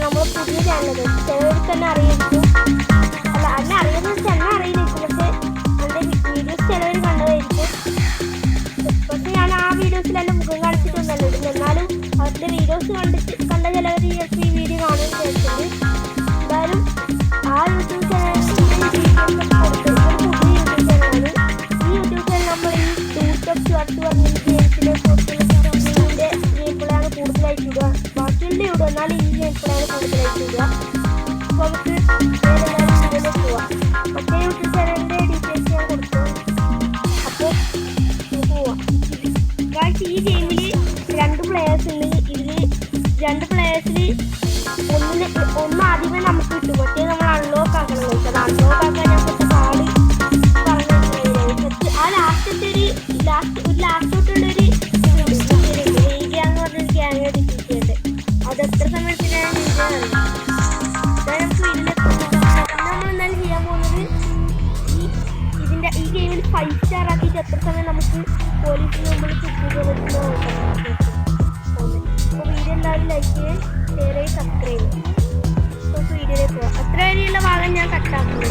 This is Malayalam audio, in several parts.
നമ്മൾ പുതിയ ചാനൽ ചിലവർക്ക് തന്നെ അറിയായിരിക്കും. അല്ല എന്നെ അറിയുന്ന എന്നെ അറിയില്ലായിരിക്കും, പക്ഷെ എൻ്റെ വീഡിയോസ് ചിലവർ കണ്ടതായിരിക്കും. പക്ഷെ ഞാൻ ആ വീഡിയോസിൽ എൻ്റെ മുഖം കാണിച്ചിട്ടൊന്നല്ല ഇടുന്നത്. എന്നാലും അവരുടെ വീഡിയോസ് കണ്ട ചിലവർ ചിലപ്പോൾ ഈ വീഡിയോ കാണുമെന്ന് വിചാരിച്ചിട്ടുണ്ട്. എന്തായാലും ആ യൂട്യൂബ് ചാനലിൻ്റെ പുതിയ യൂട്യൂബ് ചാനലാണ്. ഈ യൂട്യൂബ് ചാനൽ നമ്മൾ ഈ ടൂർട്ടപ്പ് ഷോർട്ട് പറഞ്ഞ ഗെയിംസിനെ കുറിച്ചുള്ള ഗെയിംകളാണ് കൂടുതലായിട്ട് ഇടുക. ബാക്കിയുള്ള ഇടുക, എന്നാലും ഈ ഗെയിംകളാണ് കൂടുതലായിട്ട് ഇടുക. അപ്പോൾ നമുക്ക് ഇതിലേക്ക് പോവാം. മറ്റേ യൂട്യൂബ് ചാനലിൻ്റെ ഡീറ്റെയിൽസ് ഞാൻ കൊടുത്തു. അപ്പോൾ നമുക്ക് പോവാം. ഈ ഗെയിമിൽ 2 പ്ലെയേഴ്സ് ഉണ്ട്. ഇതിൽ 2 പ്ലെയേഴ്സിൽ ഒന്ന് ആദ്യമേ നമുക്ക് കിട്ടും, മറ്റേ നമ്മൾ അൺലോക്ക് ആക്കണം. അത് അൺലോക്ക് ആക്കാൻ ഞാൻ കുറച്ച് പാട് പറഞ്ഞു. ആ ലാസ്റ്റോട്ടുള്ളൊരു ഗ്യാങ് പറഞ്ഞൊരു ഗ്യാങ് കിട്ടിയിട്ടുണ്ട്. അത് എത്ര സമയത്തിനാണ് നമുക്ക് ഇതിലേക്ക് നമ്മൾ എന്തായാലും ചെയ്യാൻ പോകുന്നത് ഈ ഗെയിമിൽ 5 സ്റ്റാർ ആക്കിയിട്ട് എത്ര സമയം നമുക്ക് പോലീസിന് മുമ്പിൽ ചുറ്റുക പറ്റുന്ന നോക്കാം. അപ്പോൾ വീഡിയോ എന്തായാലും ലൈക്ക് ചെയ്യുക, ഷെയർ ചെയ്യുക, സബ്സ്ക്രൈബ് ചെയ്യുക. നമുക്ക് വീഡിയോയിലേക്ക് പോകാം. അത്ര വരെയുള്ള ഭാഗം ഞാൻ കട്ടാക്കുന്നത്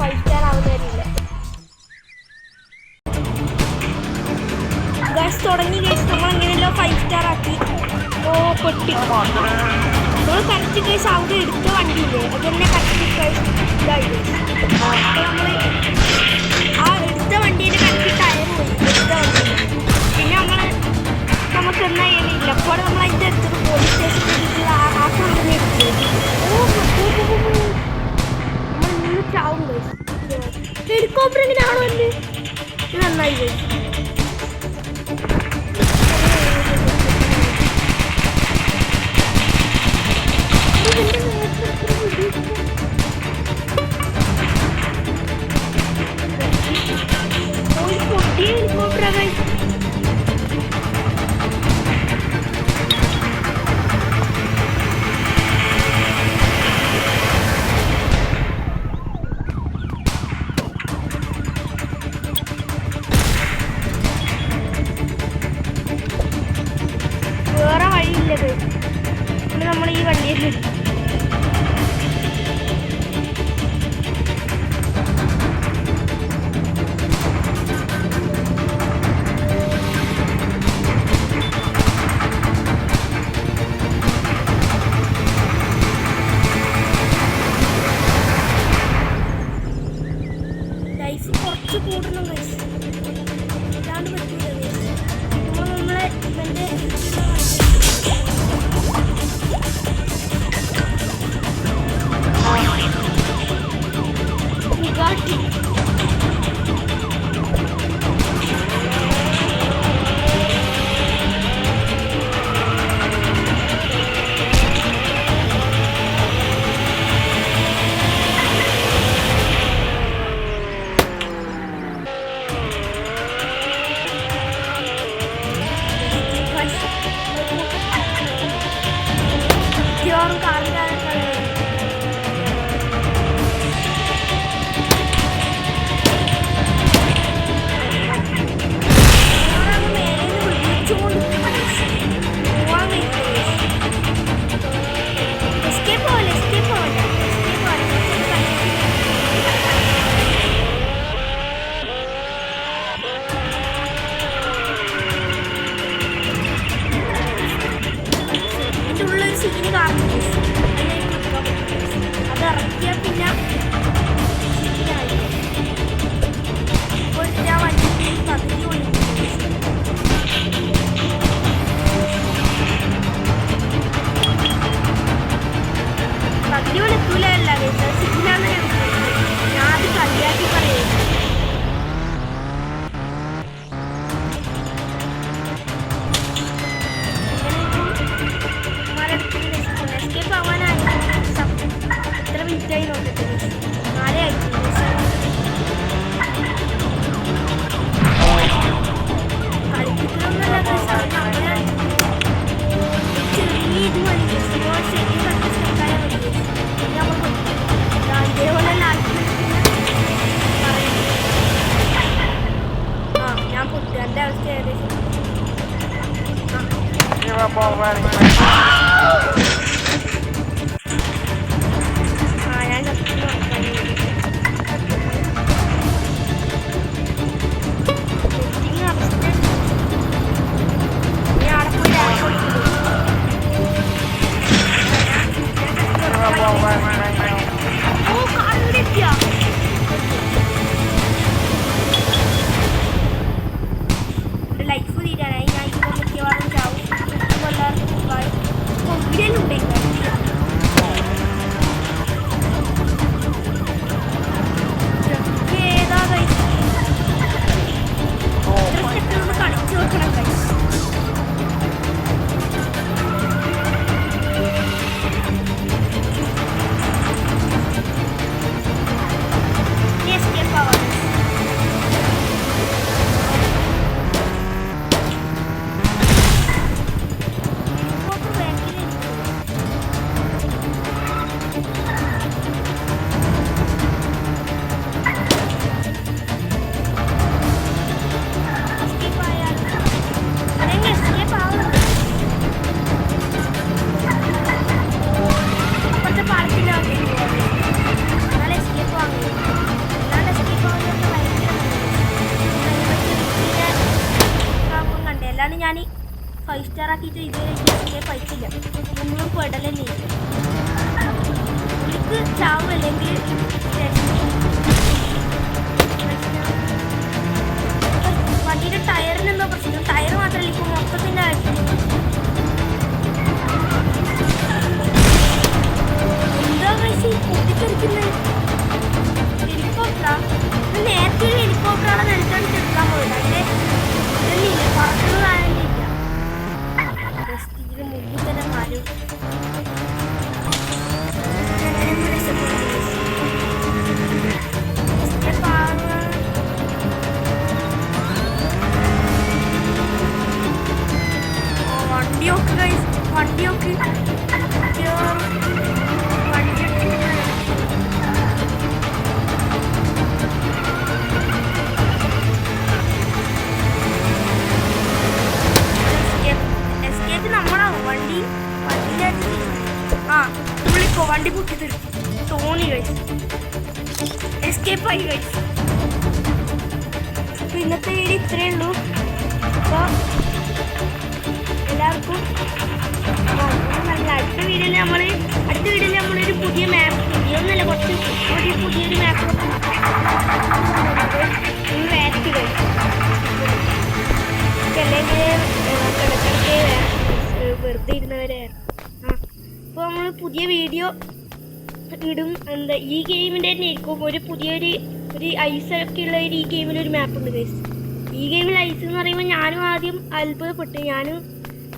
5 സ്റ്റാർ ആവുന്ന വരെയില്ല. ഗൈസ് തുടങ്ങി. ഗൈസ് നമ്മൾ എങ്ങനെയല്ലോ 5 സ്റ്റാർ ആക്കി. പൊട്ടി നമ്മൾ കറക്റ്റ് ഗൈസ് അവിടെ എടുത്ത വണ്ടിയില്ലേ അത് തന്നെ കറക്റ്റ് ഗൈസ് ഇതായി. നമ്മൾ ആ എടുത്ത വണ്ടീൻ്റെ കറക്റ്റ് ടയർ പോയി എടുത്ത വണ്ടി. പിന്നെ നമുക്ക് എന്നാ ചെയ്യാനില്ല. അപ്പോൾ നമ്മൾ അതിൻ്റെ അടുത്തത് പോലീസ് സ്റ്റേഷനിൽ ആ കമ്പനി എടുത്തത് നമ്മൾ നിന്ന് ചാവും ഗൈസ്. ഹെലികോപ്റ്റർ എങ്ങനെയാണോ എൻ്റെ ഇത് നന്നായി ഗൈസ്. വേറെ വഴിയില്ലത് നമ്മൾ ഈ വണ്ടിയിൽ ലൈഫ് കുറച്ച് കൂടണം ഗൈസ്. ഇല്ലാണ്ട് പറ്റില്ല ഗൈസ്. നമ്മളെ ഇവൻ്റെ അത് ഇറക്കിയാൽ പിന്നെ ഞാൻ വണ്ടി പകുതി വിളിക്കൂലല്ല സിഗ്നലാണ് ഞാൻ അത് കളിയാക്കി പറയുന്നത്. എസ്കേപ്പ് ആവാനായി എത്ര മിനിറ്റായി നോക്കട്ടെ. 4 ആയിട്ട് പെടലല്ലേ എനിക്ക് ചാവും അല്ലെങ്കിൽ വണ്ടിയുടെ ടയറിന് എന്തോ പ്രശ്നം ടയർ മാത്രമല്ല ഇപ്പൊ മൊത്തത്തിന്റെ എന്താ പൈസ പൊട്ടിത്തെറിക്കുന്നത് ഹെലികോപ്റ്ററാ നേരത്തെ ഒരു ഹെലികോപ്റ്ററാണ് നിലത്താണ് ചെറുക്കാൻ പോയത് അതിന്റെ ഇതല്ലേ പറക്കുന്നത് ആയില്ല ഇതിന് മുമ്പിൽ തന്നെ മാറും വണ്ടിയൊക്കെ എസ്കേപ്പ് നമ്മളാവും വണ്ടിന്റെ വിളിക്കോ വണ്ടി പൊട്ടി തീർക്കും തോന്നി കഴിച്ചു എസ്കേപ്പായി കഴിച്ചു. അപ്പോൾ ഇന്നത്തെ വീഡിയോ ഇത്രയേ ഉള്ളൂ. അപ്പോൾ എല്ലാവർക്കും അടുത്ത വീഡിയോയിൽ നമ്മളൊരു പുതിയ മാപ്പ് പുതിയൊന്നല്ല കുറച്ച് പുതിയൊരു മാപ്പ് വേസ്റ്റ് കഴിച്ചു അല്ലെങ്കിൽ കിടക്കിടക്ക് വെറുതെ ഇരുന്നവരെ അപ്പോൾ നമ്മൾ പുതിയ വീഡിയോ ഇടും. എന്താ ഈ ഗെയിമിൻ്റെ തന്നെ ആയിരിക്കും പുതിയൊരു ഐസൊക്കെ ഉള്ള ഈ ഗെയിമിലൊരു മാപ്പ് ഉണ്ട് ഗൈസ്. ഈ ഗെയിമിൽ ഐസ് എന്ന് പറയുമ്പോൾ ഞാനും ആദ്യം അത്ഭുതപ്പെട്ടു.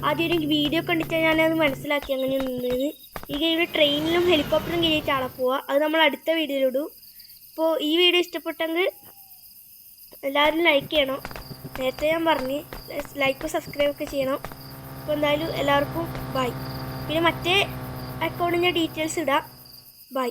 ആദ്യം ഒരു വീഡിയോ കണ്ടിട്ടാണ് ഞാനത് മനസ്സിലാക്കി അങ്ങനെ നിന്നത്. ഈ ഗെയിമിൽ ട്രെയിനിലും ഹെലികോപ്റ്ററും കയറിയിട്ട് ആളെ പോവുക. അത് നമ്മൾ അടുത്ത വീഡിയോയിലിടും. അപ്പോൾ ഈ വീഡിയോ ഇഷ്ടപ്പെട്ടെങ്കിൽ എല്ലാവരും ലൈക്ക് ചെയ്യണം. നേരത്തെ ഞാൻ പറഞ്ഞ് ലൈക്കും സബ്സ്ക്രൈബൊക്കെ ചെയ്യണം. അപ്പോൾ എന്തായാലും എല്ലാവർക്കും ബൈ. പിന്നെ മറ്റേ അക്കൗണ്ടിൻ്റെ ഡീറ്റെയിൽസ് ഇടാം. ബൈ.